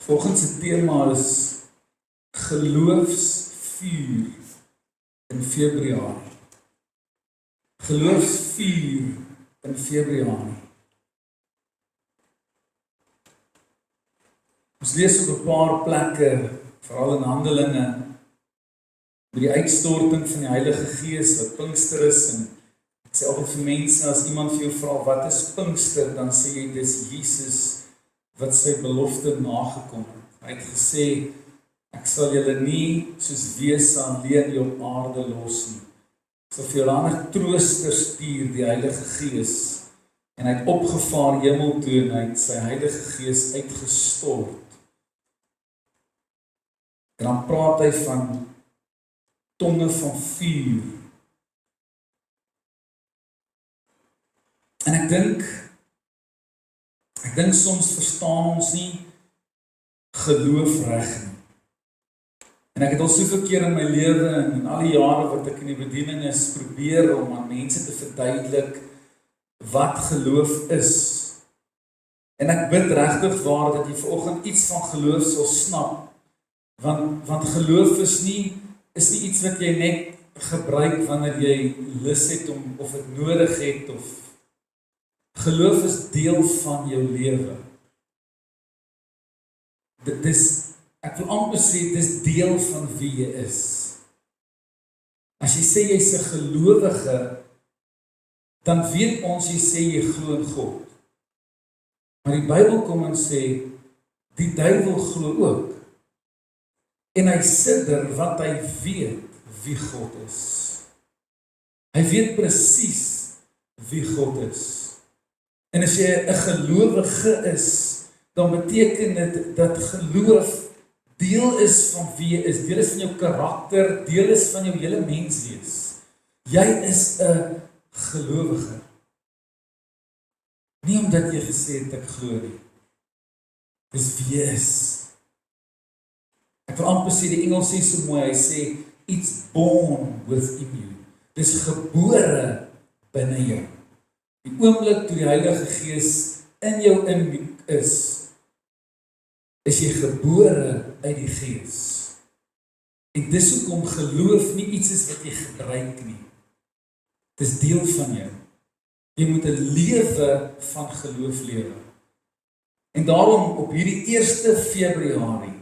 Volgens se tema is geloofsvuur in Februarie. Geloofsvuur in Februarie. Ons lees op 'n paar plekke, veral in Handelinge, oor die uitstorting van die Heilige Gees wat Pinkster is. En ek sê altyd vir mense, as iemand vir jou vra wat is Pinkster, dan sê jy dis Jesus wat sy belofte nagekom het. Hy het gesê, ek sal julle nie soos wese alleen hier op aarde los nie. Ek sal vir julle 'n ander trooster stuur, die Heilige Gees. En hy het opgevaar hemel toe en hy het sy Heilige Gees uitgestort. En dan praat hy van tonge van vuur. En ek dink soms verstaan ons nie geloof reg nie. En ek het al soveel keer in my lewe en in al die jare wat ek in die bediening is, probeer om aan mense te verduidelik wat geloof is. En ek bid regtig waar dat jy vanoggend iets van geloof sal snap. Want geloof is nie iets wat jy net gebruik wanneer jy lus het om, of het nodig het, of geloof is deel van jou lewe. Ek wil amper sê, dis deel van wie jy is. As jy sê jy's 'n gelowige, dan weet ons jy sê jy glo in God. Maar die Bybel kom en sê, die duiwel glo ook. En hy sidder want hy weet wie God is. Hy weet presies wie God is. En as jy 'n gelowige is, dan beteken dit dat geloof deel is van wie jy is, deel is van jou karakter, deel is van jou hele menswees. Jy is 'n gelowige. Nie omdat jy gesê het ek glo nie. Dis wie jy is. Ek wil amper sê, die Engels sê so mooi, hy sê, it's born within you. Dis gebore binne jou. Die oomblik toe die Heilige Gees in jou is jy gebore uit die Gees. En dis hoekom geloof nie iets is wat jy gebruik nie. Dis deel van jou. Jy moet 'n lewe van geloof lewe. En daarom op hierdie 1 Februarie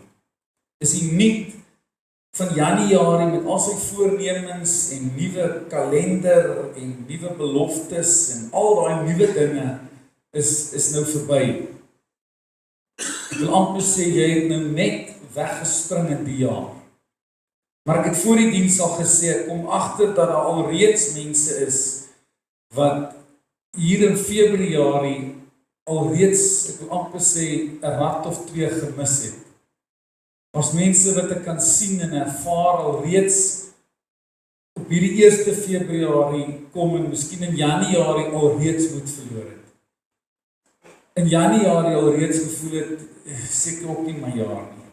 is die nuut van Januarie met al sy voornemens en nuwe kalender en nuwe beloftes en al daai nuwe dinge is nou verby. Ek wil amper sê, jy het nou net weggespring in die jaar. Maar ek het voor die diens al gesê, ek kom agter dat daar alreeds mense is wat hier in Februarie alreeds, ek wil amper sê, 'n rat of 2 gemis het. As mense wat ek kan sien en ervaar alreeds op hierdie 1 Februarie kom en miskien in Januarie alreeds moet verloor het. In Januarie alreeds gevoel het, seker ook nie my jaar nie.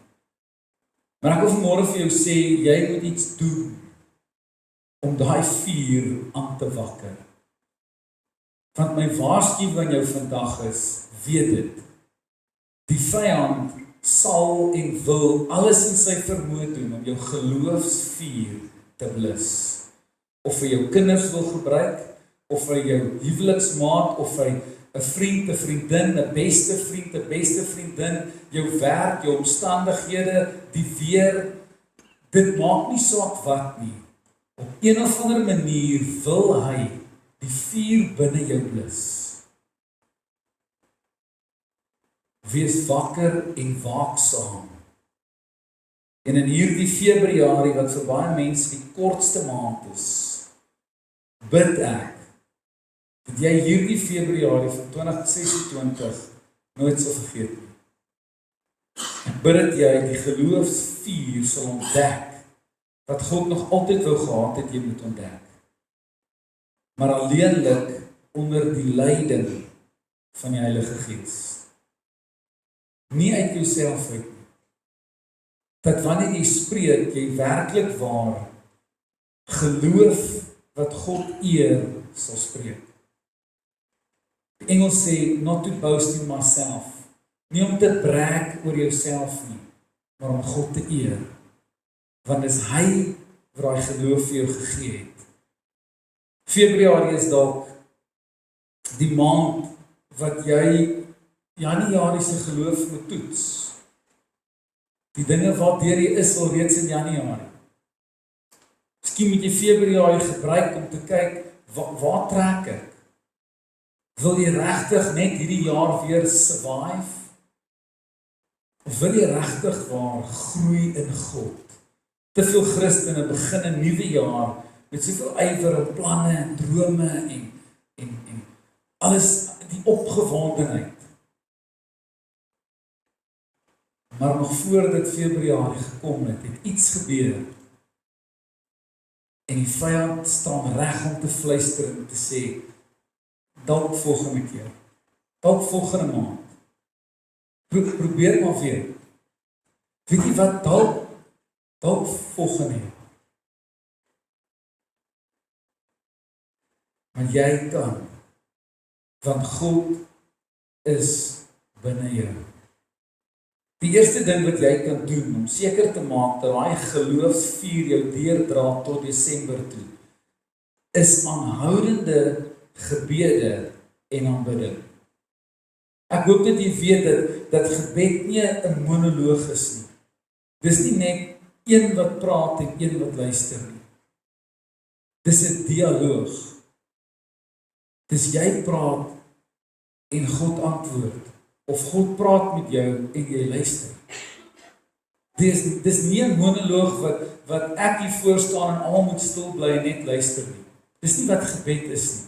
Maar ek wil vanmôre vir jou sê, jy moet iets doen om daai vuur aan te wakker. Want my waarskuwing aan jou vandag is, weet dit, die vyand sal en wil alles in sy vermoë doen om jou geloofsvuur te blus. Of hy jou kinders wil gebruik, of hy jou huweliksmaat, of hy 'n vriend, 'n vriendin, 'n beste vriend, 'n beste vriendin, jou werk, jou omstandighede, die weer, dit maak nie saak wat nie. Op een of ander manier wil hy die vuur binne jou blus. Wees wakker en waaksaam. En in hierdie Februarie, wat vir baie mense die kortste maand is, bid ek, dat jy hierdie Februarie van 2026 nooit sal vergeet nie. Ek bid dat jy die geloofsvuur sal ontdek, wat God nog altyd wou gehad het, jy moet ontdek. Maar alleenlik onder die leiding van die Heilige Gees. Nie uit jouself uit nie. Dat wanneer jy spreek, jy werklik waar geloof wat God eer sal spreek. Die Engels sê, not to boast in myself, Nie om te brag oor jouself nie, maar om God te eer. Want dis hy wat daai geloof vir jou gegee het. Februarie is dalk die maand wat jy Januarie se geloof moet toets. Die dinge waardeur jy is al reeds in Januarie. Miskien moet jy Februarie gebruik om te kyk, waar trek ek? Wil jy regtig net hierdie jaar weer survive? Of wil jy regtig waar groei in God? Te veel Christene begin 'n nuwe jaar met soveel ywer en planne en drome en alles, die opgewondenheid. Maar nog voor dit Februarie gekom het, het iets gebeur. En die vyand staan reg om te fluister en te sê, dalk volgende keer, dalk volgende maand. Probeer maar weer. Weet jy wat, dalk volgende jaar. Maar jy kan, want God is binne jou. Die eerste ding wat jy kan doen, om seker te maak dat daai geloofsvuur jou deurdra tot Desember toe, is aanhoudende gebede en aanbidding. Ek hoop dat jy weet dat gebed nie 'n monoloog is nie. Dis nie net een wat praat en een wat luister nie. Dis 'n dialoog. Dis jy praat en God antwoord. Of God praat met jou en jy luister. Dis nie 'n monoloog wat ek hier voor staan en almal moet stil bly en net luister nie. Dis nie wat gebed is nie.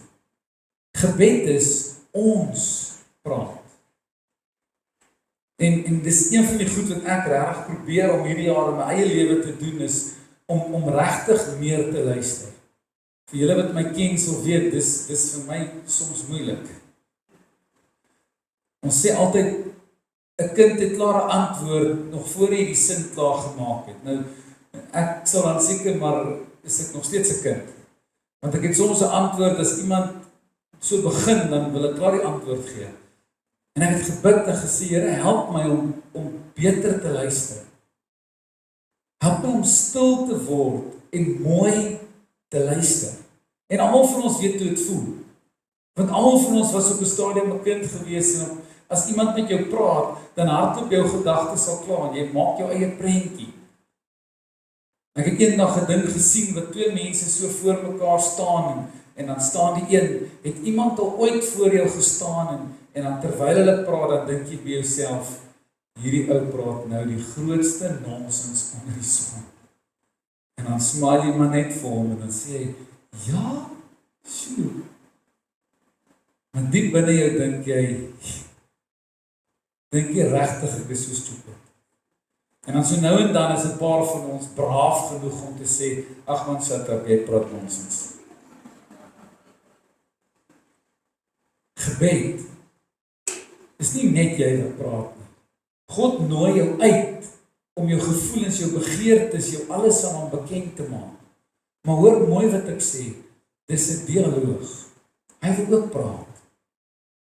Gebed is ons praat. En dis een van die goed wat ek regtig probeer om hierdie jaar in my eie lewe te doen is om regtig meer te luister. Vir julle wat my ken sal weet, dis vir my soms moeilik. Ons sê altyd, 'n kind het klaar 'n antwoord nog voor hy die sin klaar gemaak het. Nou, ek sal dan seker, maar is ek nog steeds 'n kind. Want ek het soms 'n antwoord, as iemand so begin, dan wil ek klaar die antwoord gee. En ek het gebid en gesê, Here, help my om beter te luister. Help my om stil te word en mooi te luister. En almal van ons weet hoe dit voel. Want almal van ons was op 'n stadium 'n kind gewees en as iemand met jou praat, dan hardloop jou gedagtes al klaar en jy maak jou eie prentjie. Ek het eendag 'n ding gesien wat twee mense so voor mekaar staan en dan staan die een, het iemand al ooit voor jou gestaan en dan terwyl hulle praat, dan dink jy by jouself, hierdie ou praat nou die grootste nonsens onder die son. En dan smile jy maar net vir hom en dan sê hy, ja, sjoe. Maar diep binne jou dink jy regtig ek is so stupid. En dan so nou en dan is 'n paar van ons braaf genoeg om te sê, ag man, shut up, jy praat nonsens. Gebed is nie net jy wat praat nie. God nooi jou uit om jou gevoelens, jou begeertes, jou alles aan hom bekend te maak. Maar hoor mooi wat ek sê, dis 'n dialoog. Hy wil ook praat.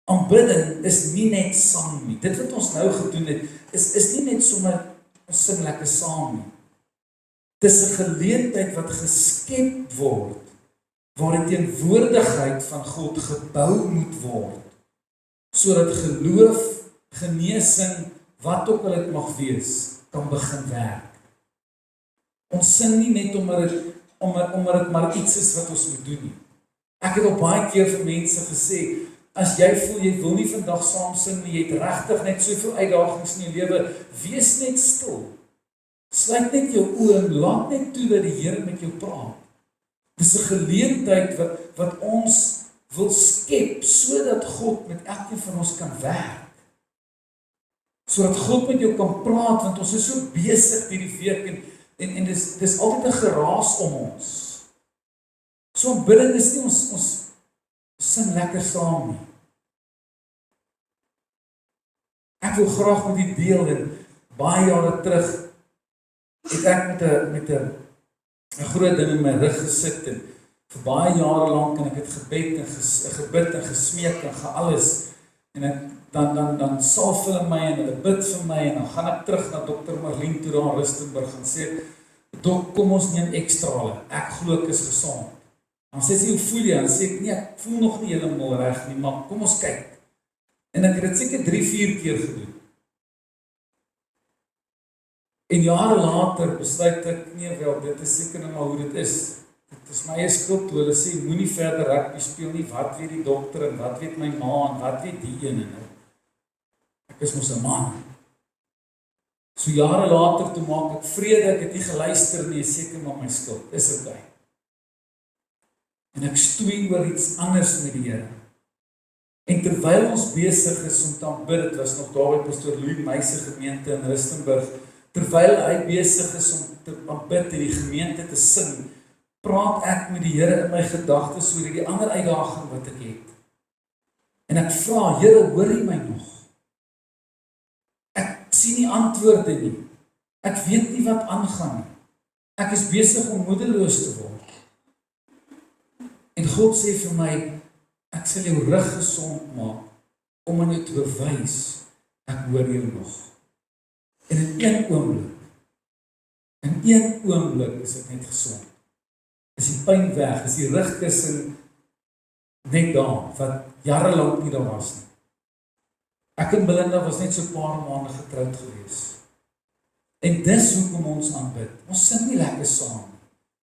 Aanbidding is nie net sang nie. Dit wat ons nou gedoen het, is nie net sommer ons sing lekker saam nie. Dis 'n geleentheid wat geskep word, waar die teenwoordigheid van God gebou moet word, sodat geloof, genesing, wat ook al dit mag wees, kan begin werk. Ons sing nie net omdat dit maar iets is wat ons moet doen nie. Ek het al baie keer vir mense gesê, as jy voel jy wil nie vandag saam sing nie, jy het regtig net soveel uitdagings in jou lewe, wees net stil. Sluit net jou oë en laat net toe dat die Here met jou praat. Dis 'n geleentheid wat ons wil skep sodat God met elkeen van ons kan werk. Sodat God met jou kan praat, want ons is so besig hierdie week en dis altyd 'n geraas om ons. So aanbidding is nie ons sing lekker saam nie. Ek wil graag met u deel en baie jare terug het ek met 'n groot ding in my rug gesit en vir baie jare lank en ek het gebid en gesmeek en gealles en ek dan salf hulle my en hulle bid vir my en dan gaan ek terug na Dr. Marlene toe daar in Rustenburg en sê, Dok, kom ons neem extra, ek glo ek is gesond. Dan sê sy, hoe voel jy? Dan sê ek, nee, ek voel nog nie helemaal reg nie, maar kom ons kyk. En ek het dit seker 3-4 keer gedoen. En jare later besluit ek, nee wel, dit is seker nou maar hoe dit is. Dit is my eie skuld, hulle sê, moenie verder rugby speel nie, wat weet die dokter en wat weet my ma en wat weet die ene nou. Ek is mos 'n man. So jare later toe maak ek vrede, ek het nie geluister nie, seker maar my skuld, is okay. En ek stoei oor iets anders met die Here. En terwyl ons besig is om te aanbid, dit was nog daar by Pastoor Louis Meise gemeente in Rustenburg, terwyl hy besig is om te aanbid en die gemeente te sing, praat ek met die Here in my gedagtes oor die ander uitdaging wat ek het. En ek vra, Here, hoor U my nog? Ek sien nie antwoorde nie. Ek weet nie wat aangaan nie. Ek is besig om moedeloos te word. En God sê vir my, ek sal jou rug gesond maak, om aan jou te bewys, ek hoor jou nog. En in een oomblik is ek net gesond. Is die pyn weg, is die rugkussing net daar, wat jarelang nie daar was nie. Ek en Belinda was net so 'n paar maande getroud gewees. En dis hoekom ons aanbid. Ons sing nie lekker saam.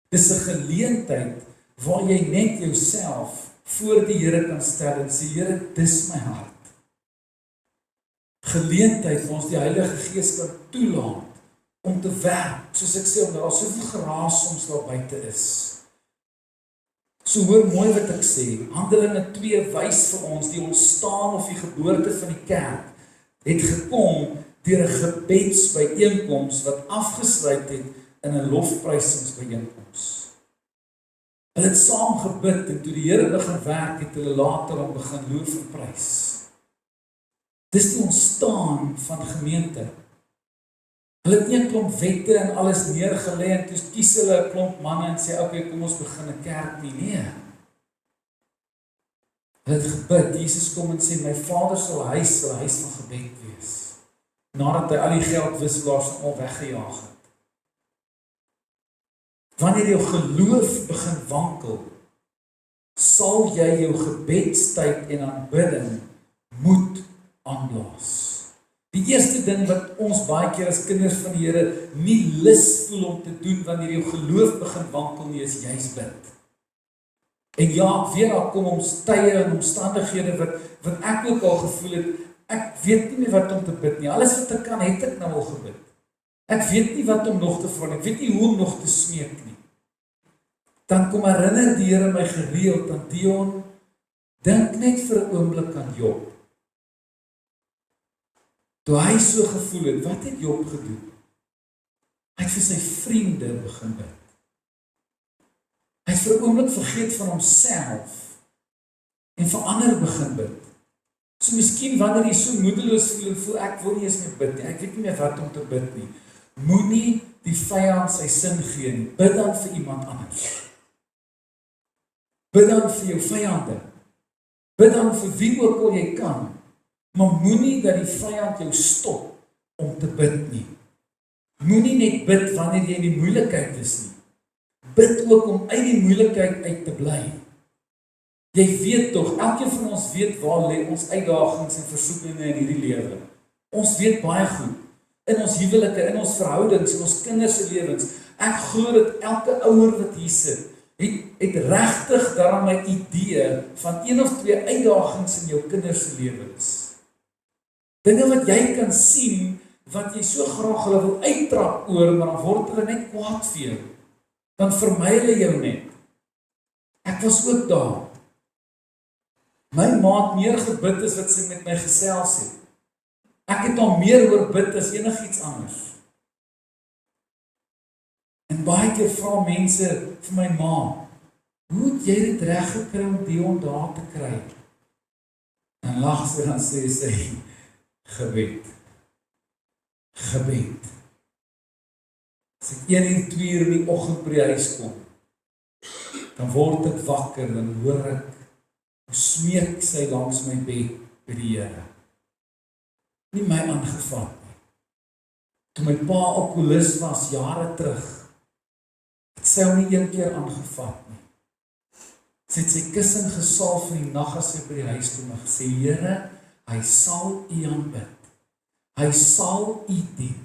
Dis 'n geleentheid waar jy net jouself voor die Here kan stel en sê, Here, dis my hart. Geleentheid waar ons die Heilige Gees kan toelaat om te werk, soos ek sê, omdat daar soveel geraas soms daar buite is. So hoor mooi wat ek sê, Handelinge 2 wys vir ons die ontstaan of die geboorte van die kerk het gekom deur 'n gebedsbyeenkoms wat afgesluit het in 'n lofprysingsbyeenkoms. Hulle het saam gebid en toe die Here begin werk het hulle later om begin loof en prys. Dis die ontstaan van gemeente. Hulle het nie 'n klomp wette en alles neergelê en toe kies hulle 'n klomp manne en sê, okay, kom ons begin 'n kerk nie. Nee. Hulle het gebid, Jesus kom en sê, my Vader sal huis van gebed wees. Nadat hy al die geldwisselaars al weggejaag het. Wanneer jou geloof begin wankel, sal jy jou gebedstyd en aanbidding moet aanblaas. Die eerste ding wat ons baie keer as kinders van die Here nie lus voel om te doen wanneer jou geloof begin wankel nie, is juis bid. En ja, weer daar kom ons tye en omstandighede wat ek ook al gevoel het, ek weet nie meer wat om te bid nie. Alles wat ek kan, het ek nou al gebid. Ek weet nie wat om nog te vra, ek weet nie hoe om nog te smeek nie. Dan kom herinner die Here my gereeld aan Dion, dink net vir 'n oomblik aan Job. Toe hy so gevoel het, wat het Job gedoen? Hy het vir sy vriende begin bid. Hy het vir 'n oomblik vergeet van homself en vir ander begin bid. So miskien wanneer jy so moedeloos voel ek wil nie eens meer bid nie, ek weet nie meer wat om te bid nie. Moenie die vyand sy sin gee nie, bid dan vir iemand anders. Bid dan vir jou vyande. Bid dan vir wie ook al jy kan. Maar moenie dat die vyand jou stop om te bid nie. Moenie net bid wanneer jy in die moeilikheid is nie. Bid ook om uit die moeilikheid uit te bly. Jy weet tog, elkeen van ons weet waar lê ons uitdagings en versoekinge in hierdie lewe. Ons weet baie goed. In ons huwelike, in ons verhoudings, in ons kinders se lewens. Ek glo dat elke ouer wat hier sit, het regtig daarom 'n idee van 1 of 2 uitdagings in jou kinders se lewens. Dinge wat jy kan sien, wat jy so graag hulle wil uittrap oor, maar dan word hulle net kwaad vir jou. Dan vermy hulle jou net. Ek was ook daar. My ma het meer gebid as wat sy met my gesels het. Ek het al meer oor bid as enigiets anders. En baie keer vra mense vir my ma, hoe het jy dit reg gekry om Dion daar te kry? En lag sy dan sê sy, gebed. Gebed. As ek 1 uur, 2 uur in die oggend by die huis kom, dan word ek wakker, dan hoor ek, hoe smeek sy langs my bed by die Here. nie my aangevat nie. Toe my pa alkoholist was, jare terug, het sy hom nie een keer aangevat nie. Sy het sy kussing gesalf in die nag as sy by die huis kom en gesê, Here, hy sal u aanbid. Hy sal u dien.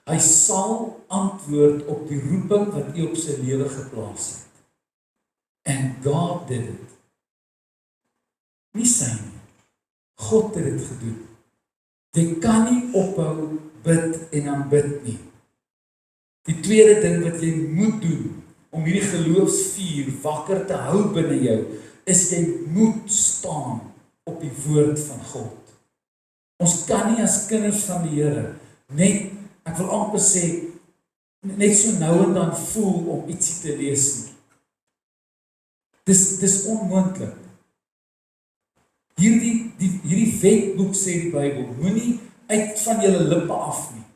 Hy sal antwoord op die roeping wat u op sy lewe geplaas het. And God did it. Nie sy nie. God het dit gedoen. Jy kan nie ophou bid en aanbid nie. Die tweede ding wat jy moet doen, om hierdie geloofsvuur wakker te hou binne jou, is jy moet staan op die woord van God. Ons kan nie as kinders van die Here, net, ek wil amper sê, net so nou en dan voel om ietsie te lees nie. Dis onmoontlik. Hierdie wetboek sê die Bybel, moenie uit van julle lippe af nie.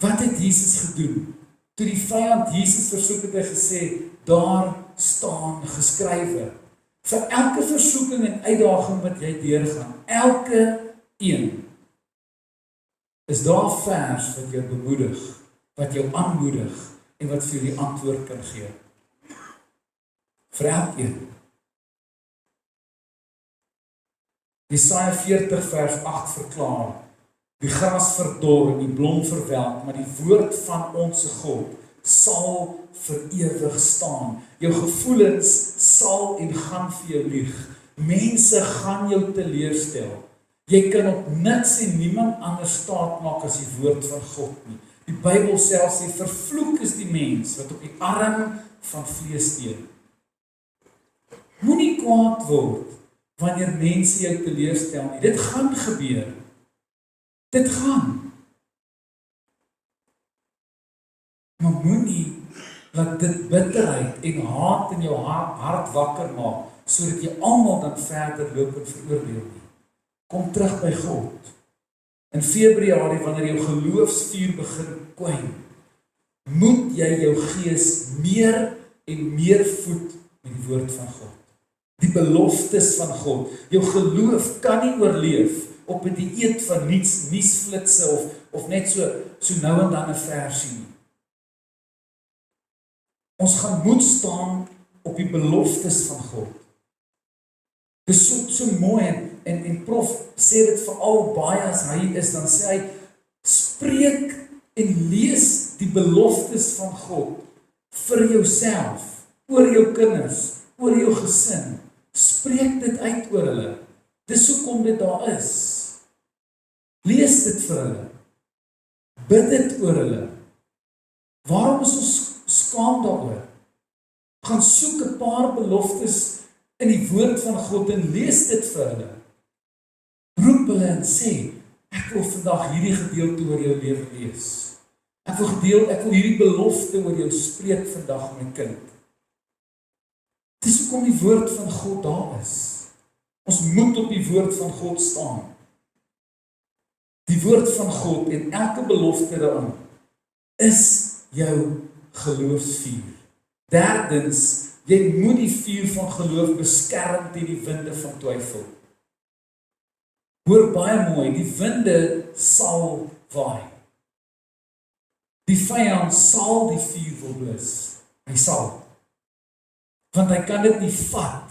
Wat het Jesus gedoen? Toe die vyand Jesus versoek het, hy gesê, daar staan geskrywe. Vir elke versoeking en uitdaging wat jy deurgaan, elke een, is daar vers wat jou bemoedig, wat jou aanmoedig, en wat vir jou die antwoord kan gee. Vir elkeen. Jesaja 40 vers 8 verklaar, die gras verdor en die blom verwelk, maar die woord van ons God sal vir ewig staan. Jou gevoelens sal en gaan vir jou lieg. Mense gaan jou teleurstel. Jy kan op niks en niemand anders staat maak as die woord van God nie. Die Bybel self sê, vervloek is die mens wat op die arm van vlees steun. Moenie kwaad word wanneer mense jou teleurstel nie. Dit gaan gebeur. Dit gaan. Maar moenie dat dit bitterheid en haat in jou hart wakker maak, sodat jy almal dan verder loop en veroordeel nie. Kom terug by God. In Februarie, wanneer jou geloofsvuur begin kwyn, moet jy jou gees meer en meer voed met die woord van God. Die beloftes van God. Jou geloof kan nie oorleef op 'n dieet van nuusflitse of net so nou en dan 'n versie nie. Ons gaan moet staan op die beloftes van God. Dit is so mooi en prof sê dit veral baie as hy is, dan sê hy, spreek en lees die beloftes van God vir jouself, oor jou kinders, oor jou gesin. Spreek dit uit oor hulle. Dis hoekom dit daar is. Lees dit vir hulle. Bid dit oor hulle. Waarom is ons skaam daaroor? Gaan soek 'n paar beloftes in die woord van God en lees dit vir hulle. Roep hulle en sê, ek wil vandag hierdie gedeelte oor jou lewe lees. Ek wil hierdie belofte oor jou spreek vandag, my kind. Dis hoekom die woord van God daar is. Ons moet op die woord van God staan. Die woord van God en elke belofte daarin is jou geloofsvuur. Derdens, jy moet die vuur van geloof beskerm teen die winde van twyfel. Hoor baie mooi, die winde sal waai. Die vyand sal die vuur wil blus. Hy sal. Want hy kan dit nie vat,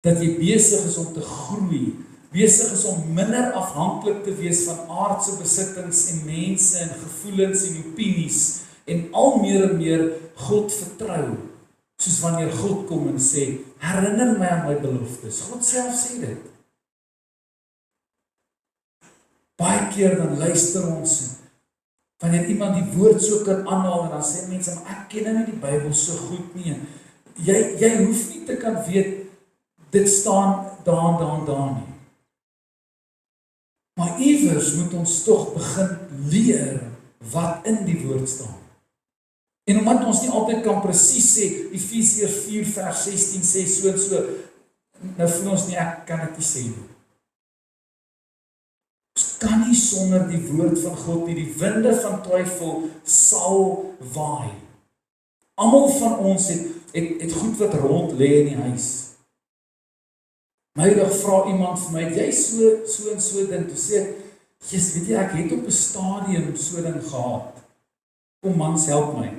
dat jy besig is om te groei, besig is om minder afhanklik te wees van aardse besittings en mense en gevoelens en opinies, en al meer en meer God vertrou, soos wanneer God kom en sê, herinner my aan my beloftes. God self sê dit. Baie keer dan luister ons, wanneer iemand die woord so kan aanhaal, en dan sê mense, maar ek ken nou nie die Bybel so goed nie, jy hoef nie te kan weet, dit staan daar nie. Maar iewers moet ons tog begin leer wat in die woord staan. En omdat ons nie altyd kan presies sê, Efesiërs 4 vers 16 sê so en so, nou voel ons nie, ek kan dit nie sê nie. Ons kan nie sonder die woord van God nie, die winde van twyfel sal waai. Almal van ons het goed wat rond lê in die huis. Mydag vra iemand vir my, het jy so en so ding, toe sê ek, Jesus, weet jy, ek het op 'n stadium so ding gehad. Kom mans, help my.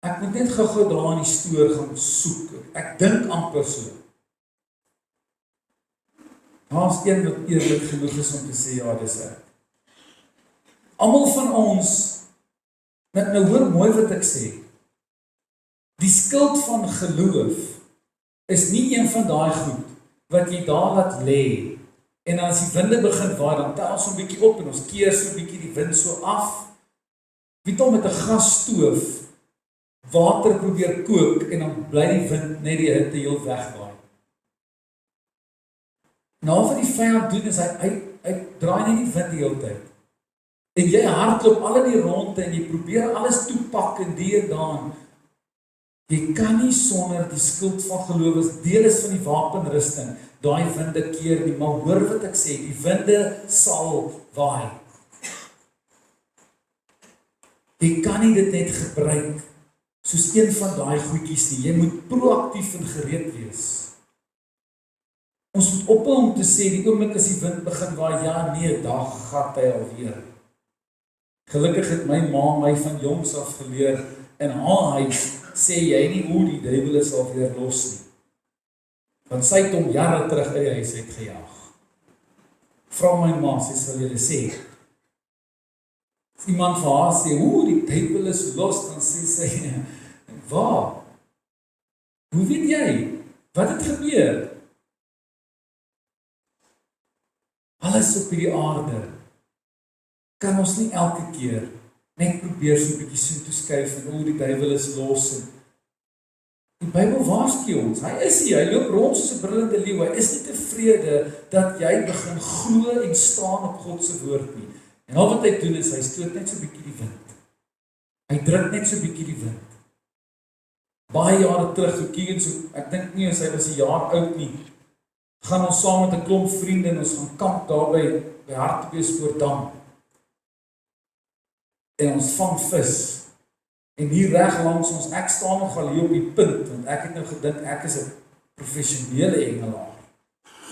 Ek moet net gou-gou daar in die stoor gaan soek. Ek dink amper so. Daar's een wat eerlik genoeg is om te sê, ja, dis ek. Almal van ons, nou hoor mooi wat ek sê, die skuld van geloof is nie een van daai goed wat jy daar laat lê en as die winde begin waai, dan tel ons 'n bietjie op en ons keer so 'n bietjie die wind so af. Wie dan met 'n gasstoof water probeer kook en dan bly die wind net die hitte heel wegwaai. Nou wat die vyand doen is hy draai net die wind die hele tyd. En jy hardloop al in die ronde en jy probeer alles toepak en die en daan. Jy kan nie sonder die skuld van geloof as deel is van die wapenrusting, daai winde keer nie, maar hoor wat ek sê, die winde sal waai. Jy kan nie dit net gebruik soos een van daai goedjies nie, jy moet proaktief en gereed wees. Ons moet ophou om te sê, die oomblik as die wind begin waai, ja nee, daar gat hy alweer. Gelukkig het my ma my van jongs af geleer, in haar huis sê jy nie hoe die duiwel is alweer los nie. Want sy het hom jare terug uit die huis uitgejaag. Vra my ma, sy sal julle sê. As iemand vir haar sê, die duiwel is los, dan sê sy, waar? Hoe weet jy? Wat het gebeur? Alles op hierdie aarde kan ons nie elke keer net probeer so 'n bietjie so toe skuif en die duiwel is los. Die Bybel waarsku ons, hy loop rond soos 'n brullende leeu, hy is nie tevrede dat jy begin glo en staan op God se woord nie. En al wat hy doen is, hy stoot net so 'n bietjie die wind. Hy druk net so 'n bietjie die wind. Baie jare terug, toe Keegan so, ek dink nie as hy was 'n jaar oud nie, gaan ons saam met 'n klomp vriende en ons gaan kamp daar by Hartbeespoortdam. En ons vang vis. En hier reg langs ons, ek staan nog al hier op die punt, want ek het nou gedink, ek is 'n professionele engelaar.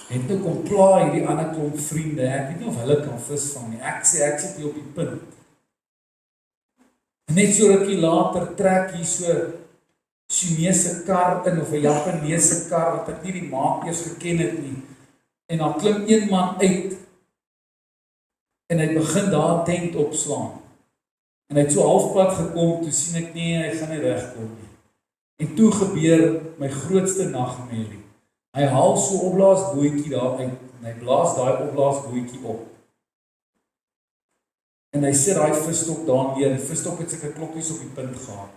Het nou kom pla hierdie ander klomp vriende, ek weet nie of hulle kan vis vang nie, ek sê, ek sit hier op die punt. En net so rukkie later trek hier so Chinese kar in, of 'n Japaneese kar, wat ek nie die maak eers geken het nie. En dan klim een man uit, en hy begin daar tent opslaan. En hy het so halfpad gekom, toe sien ek nie, hy gaan nie regkom nie. En toe gebeur my grootste nagmerrie. Hy haal so 'n opblaasbootjie daar uit, en hy blaas daai opblaasbootjie op. En hy sit daai visstok daar neer, die visstok het seker klokkies op die punt gehad.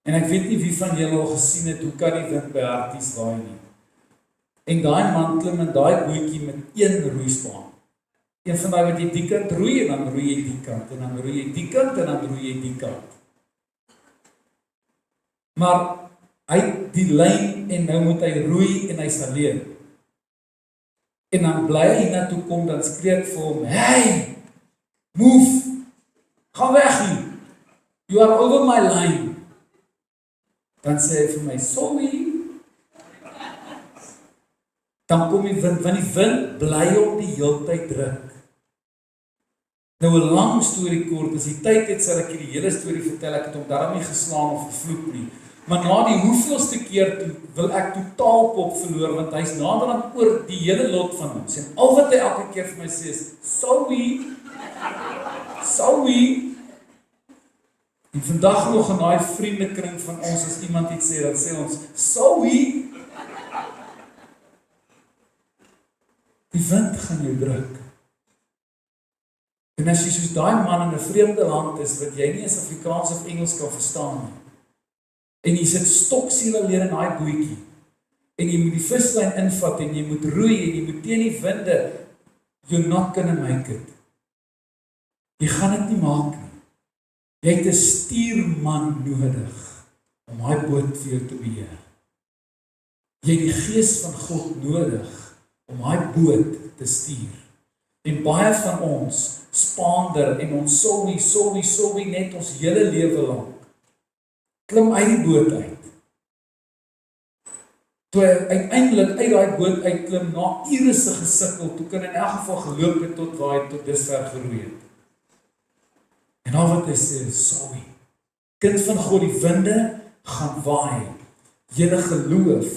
En ek weet nie wie van julle al gesien het, hoe kan die wind by Harties waai nie. En daai man klim in daai bootjie met een roeispan. Een van daai wat jy die kant roei, en dan roei jy die kant, en dan roei jy die kant, en dan roei jy die kant. Maar hy het die lyn, en nou moet hy roei, en hy's alleen. En dan bly hy na toe kom, dan skree ek vir hom, hey, move, ga weg hier, you are over my line. Dan sê hy vir my, sorry. Dan kom die wind, want die wind bly op die heeltyd druk. Nou 'n lang storie kort, as die tyd het, sal ek die hele storie vertel, ek het hom daarom nie geslaan of gevloek nie. Maar na die hoeveelste keer toe, wil ek totaal kop verloor, want hy's naderhand oor die hele lot van ons. En al wat hy elke keer vir my sê is, sorry. En vandag nog in daai vriendekring van ons, as iemand iets sê, dan sê ons, sorry. Die wind gaan jou druk. En as jy soos daai man in 'n vreemde land is, wat jy nie eens Afrikaans of Engels kan verstaan nie, en jy sit stoksiel alleen in daai bootjie, en jy moet die vislyn invat, en jy moet roei, en jy moet teen die winde, you're not gonna make it. Jy gaan dit nie maak nie. Jy het 'n stuurman nodig, om daai boot vir jou te beheer. Jy het die gees van God nodig, om daai boot te stuur. En baie van ons spaander en ons sorry net ons hele lewe lank. Klim uit die boot uit. Toe hy uiteindelik uit daai boot uitklim, na ure se gesukkel, toe kan hy in elk geval geloop het tot waar hy tot dusver geroei het. En al wat hy sê, sorry, kind van God, die winde gaan waai. Julle geloof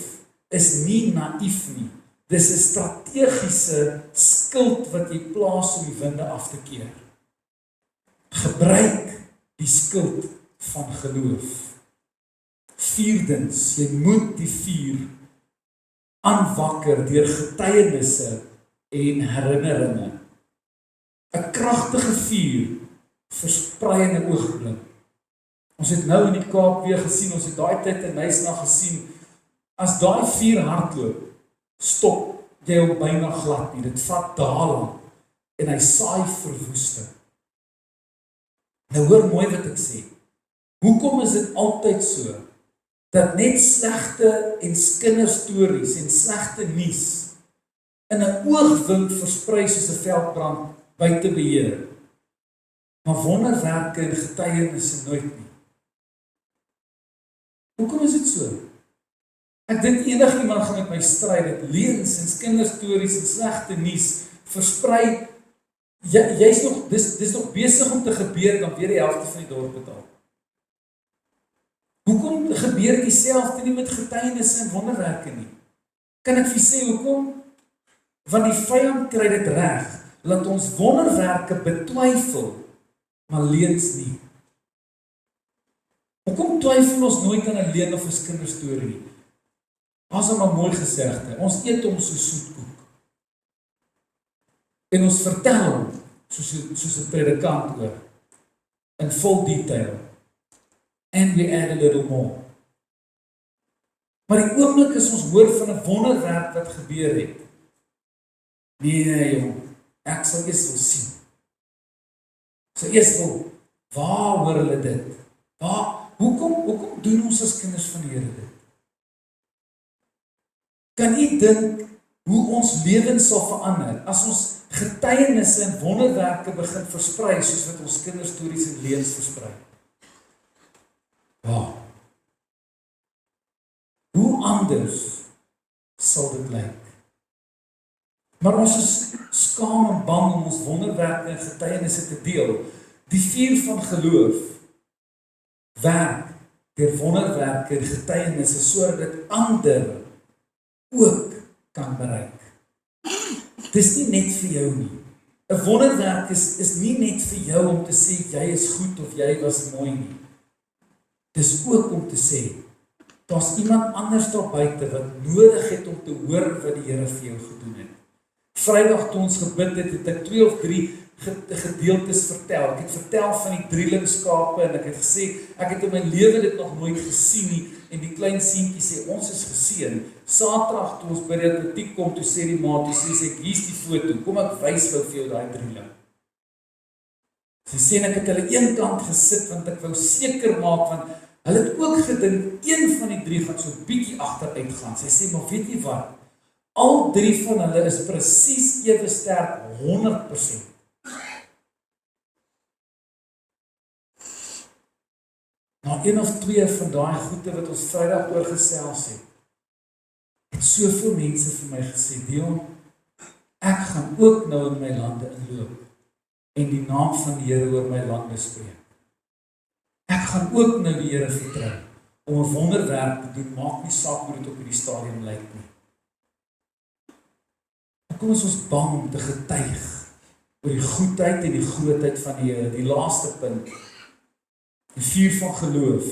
is nie naïef nie. Dis 'n strategiese skild wat jy plaas om die winde af te keer. Gebruik die skild van geloof. Vierdens, jy moet die vuur aanwakker deur getuienisse en herinneringe. 'n Kragtige vuur versprei in 'n oomblik. Ons het nou in die Kaap weer gesien, ons het daai tyd in Nysna gesien, as daai vuur hardloop, stop jy hom byna glad nie, dit vat dae lank, en hy saai verwoesting. Nou hoor mooi wat ek sê, hoekom is dit altyd so, dat net slegte en kinderstories en slegte nuus in 'n oogwink versprei soos 'n veldbrand buite beheer, maar wonderwerke en getuienisse nooit nie? Hoekom is dit so? Ek dink enigiemand gaan met my stry dat leuns en kinderstories en slegte nuus versprei. Jy's nog dis nog besig om te gebeur, dan weer die helfte van die dorp betaal. Hoekom gebeur dieselfde nie met getuienisse en wonderwerke nie? Kan ek vir sê hoekom? Want die vyand kry dit reg, laat ons wonderwerke betwyfel, maar leuns nie. Hoekom twyfel ons nooit aan 'n leuen of 'n kinderstorie nie? As hom mooi gesegde, ons eet hom so soetkoek. En ons vertel hom soos 'n predikant oor, in vol detail. And we add a little more. Maar die oomblik is ons hoor van 'n wonderwerk wat gebeur het. Nee jong, ek sal eers wil sien. So eers wil, waar hoor hulle dit? Hoekom doen ons as kinders van die Here dit? Kan jy dink hoe ons lewens sal verander as ons getuienisse en wonderwerke begin versprei soos wat ons kinderstories en leuns versprei? Wow. Hoe anders sal dit lyk? Maar ons is skaam en bang om ons wonderwerke en getuienisse te deel. Die vuur van geloof werk deur wonderwerke en getuienisse sodat dit ander ook kan bereik. Dis nie net vir jou nie. 'n Wonderwerk is nie net vir jou om te sê jy is goed of jy was mooi nie. Dis ook om te sê, daar's iemand anders daar buite wat nodig het om te hoor wat die Here vir jou gedoen het. Vrydag toe ons gebid het, het ek 2 of 3 gedeeltes vertel. Ek het vertel van die drielingskape en ek het gesê, ek het in my lewe dit nog nooit gesien nie, en die klein seentjie sê, ons is geseën. Saterdag toe ons by die atletiek kom, toe sê die ma, toe sê ek, hier's die foto, kom ek wys vir jou daai drieling. Sy sê, ek het hulle een kant gesit, want ek wou seker maak, want hulle het ook gedink, een van die 3 gaan so bietjie agteruit gaan. Sy sê, maar weet jy wat? Al 3 van hulle is presies ewe sterk, 100%. Na 1 of 2 van daai goede wat ons Vrydag oor gesels het soveel mense vir my gesê, Dion, ek gaan ook nou in my lande inloop en die naam van die Here oor my land bespreek. Ek gaan ook nou die Here vertrou om 'n wonderwerk te doen, maak nie saak hoe dit op hierdie stadium lyk nie. Hoekom is ons bang om te getuig oor die goedheid en die grootheid van die Here? Die laaste punt, die vuur van geloof,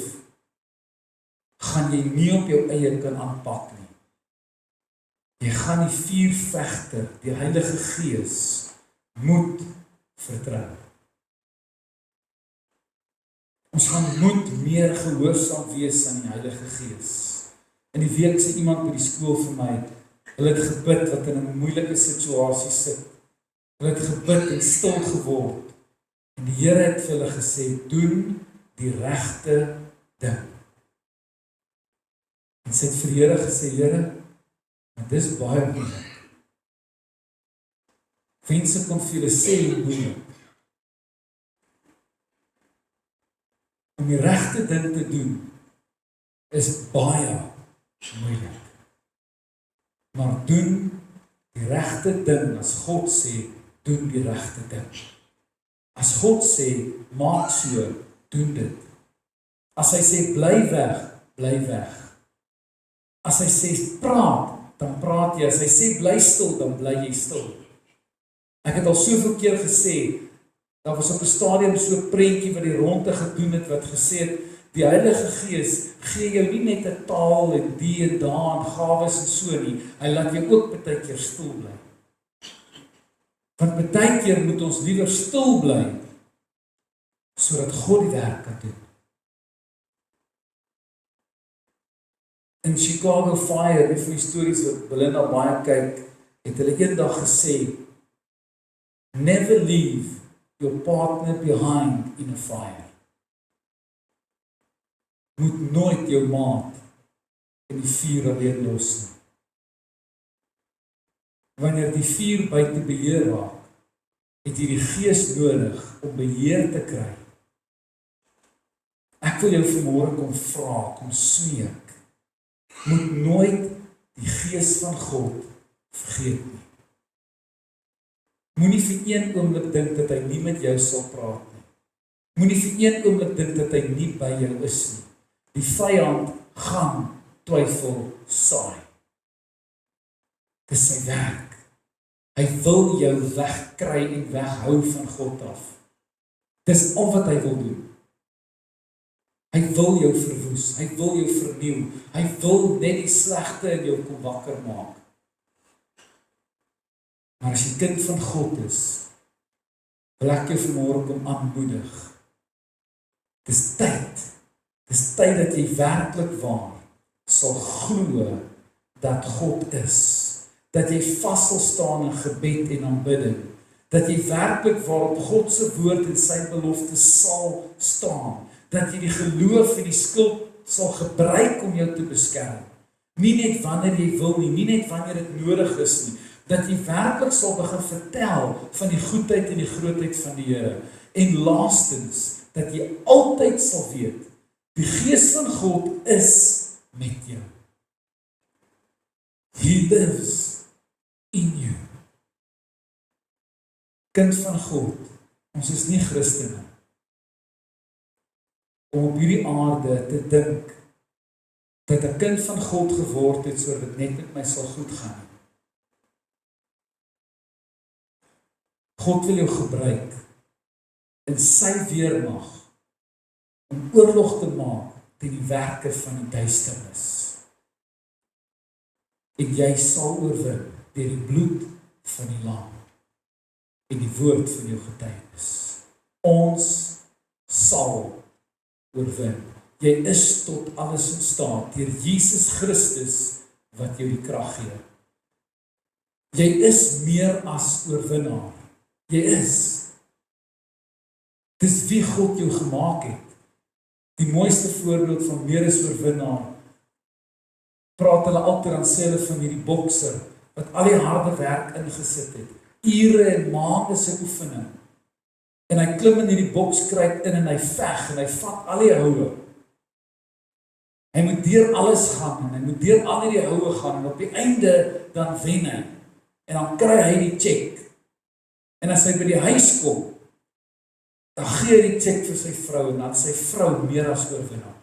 gaan jy nie op jou eie kan aanpak nie. Jy gaan die vuurvegter, die Heilige Gees, moet vertrou. Ons gaan moet meer gehoorsaam wees aan die Heilige Gees. In die week sê iemand by die skool vir my, hulle het gebid wat in 'n moeilike situasie sit. Hulle het gebid en stil geword. En die Here het vir hulle gesê, doen die regte ding. En sy het vir die Here gesê, Here, maar dis baie moeilik. Mense kon vir julle sê hoe moeilik. Om die regte ding te doen, is baie moeilik. maar doen die regte ding. As God sê, doen die regte ding. As God sê, maak so, doen dit. As hy sê, bly weg, bly weg. As hy sê, praat, dan praat jy. As hy sê, bly stil, dan bly jy stil. Ek het al soveel keer gesê, daar was op 'n stadium so 'n prentjie wat die ronde gedoen het, wat gesê het, die Heilige Gees gee jou nie net 'n taal en die en daar en gawes en so nie, hy laat jou ook baie keer stil bly. Want baie keer moet ons liewer stil bly, sodat God die werk kan doen. In Chicago Fire, die van die stories wat Belinda baie kyk, het hulle eendag gesê, never leave your partner behind in a fire. Moet nooit jou maat in die vuur alleen los nie. Wanneer die vuur buite beheer raak, het jy die Gees nodig om beheer te kry. Ek wil jou vanmôre kom vra, kom smeek, moet nooit die Gees van God vergeet nie. Moenie vir een oomblik dink dat hy nie met jou sal praat nie. Moenie vir een oomblik dink dat hy nie by jou is nie. Die vyand gaan twyfel saai. Dis sy werk. Hy wil jou wegkry en weghou van God af. Dis al wat hy wil doen. Hy wil jou verwoes, hy wil jou vernieuw, hy wil net die slegte in jou kom wakker maak. Maar as jy kind van God is, wil ek jou vanmôre kom aanmoedig. Dis tyd dat jy werklik waar sal glo dat God is, dat jy vas sal staan in gebed en aanbidding, dat jy werklik waar op God se woord en sy beloftes sal staan, dat jy die geloof en die skuld sal gebruik om jou te beskerm. Nie net wanneer jy wil nie, nie net wanneer dit nodig is nie, dat jy werklik sal begin vertel van die goedheid en die grootheid van die Here. En laastens, dat jy altyd sal weet, die Gees van God is met jou. He lives in you. Kind van God, ons is nie Christene, om op hierdie aarde te dink, dat 'n kind van God geword het, sodat dit net met my sal goed gaan. God wil jou gebruik in sy weermag om oorlog te maak teen die werke van die duisternis. En jy sal oorwin deur die bloed van die lam en die woord van jou getuienis. Ons sal oorwin. Jy is tot alles in staat deur Jesus Christus wat jou die krag gee. Jy is meer as oorwinnaar. Jy is. Dis wie God jou gemaak het. Die mooiste voorbeeld van meer as oorwinnaar, praat hulle altyd, dan sê hulle van hierdie bokser, wat al die harde werk ingesit het, ure en maande se oefening, en hy klim in hierdie bokskruit in en hy veg, en hy vat al die houe. Hy moet deur alles gaan, en hy moet deur al die houe gaan, en op die einde dan wen hy, en dan kry hy die check. En as hy by die huis kom, dan gee hy die check vir sy vrou, en dan sy vrou meer as oorwinnaar.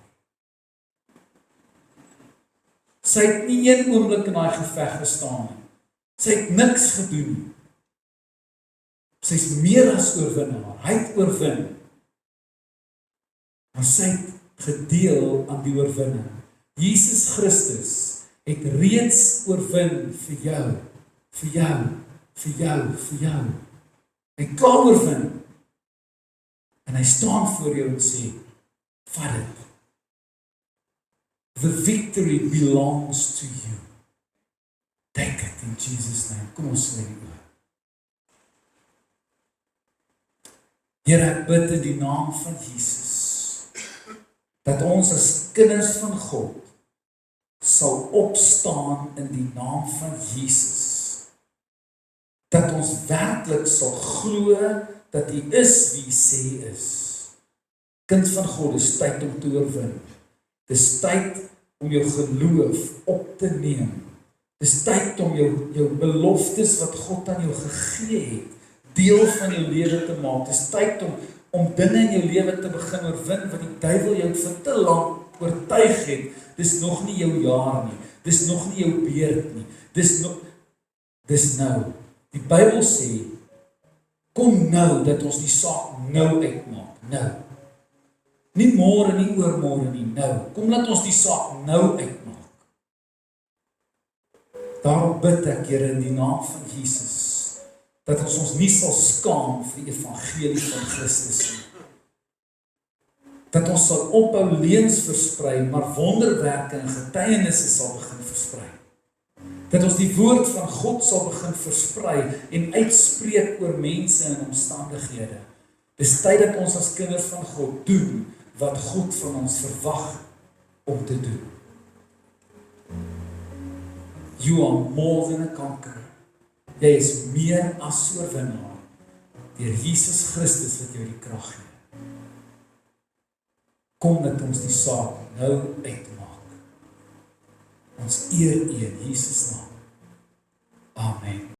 Sy het nie een oomblik in daai geveg gestaan nie. Sy het niks gedoen nie. Sy is meer as oorwinnaar. Hy het oorwin. Maar sy het gedeel aan die oorwinning. Jesus Christus het reeds oorwin vir jou, vir jou, vir jou, vir jou. Hy kan oorwin. En hy staan voor jou en sê, vat dit. The victory belongs to you. Take it in Jesus' name. Kom ons sê die oor. Here, ek bid in die naam van Jesus, dat ons as kinders van God sal opstaan in die naam van Jesus. Dat ons werklik sal glo dat hy is wie hy sê hy is. Kind van God, dis tyd om te oorwin. Dis tyd om jou geloof op te neem Dis tyd om jou beloftes wat God aan jou gegee het, deel van jou lewe te maak. Dis tyd om dinge in jou lewe te begin oorwin, wat die duiwel jou vir te lank oortuig het. Dis nog nie jou jaar nie. Dis nog nie jou beurt nie. Dis nou. Die Bybel sê, kom nou, dat ons die saak nou uitmaak. Nou. Nie môre, nie oormôre nie, nou. Kom laat ons die saak nou uitmaak. Daarom bid ek, Here, in die naam van Jesus, dat ons nie sal skaam vir die evangelie van Christus nie. Dat ons sal ophou leuns versprei, maar wonderwerke en getuienisse sal begin versprei. Dat ons die woord van God sal begin versprei en uitspreek oor mense en omstandighede. Dis tyd dat ons as kinders van God doen wat God van ons verwag om te doen. You are more than a conqueror. Jy is meer as oorwinnaar deur Jesus Christus wat jou die krag gee. Kom dat ons die saak nou uitmaak. Ons eer U in Jesus naam. Amen.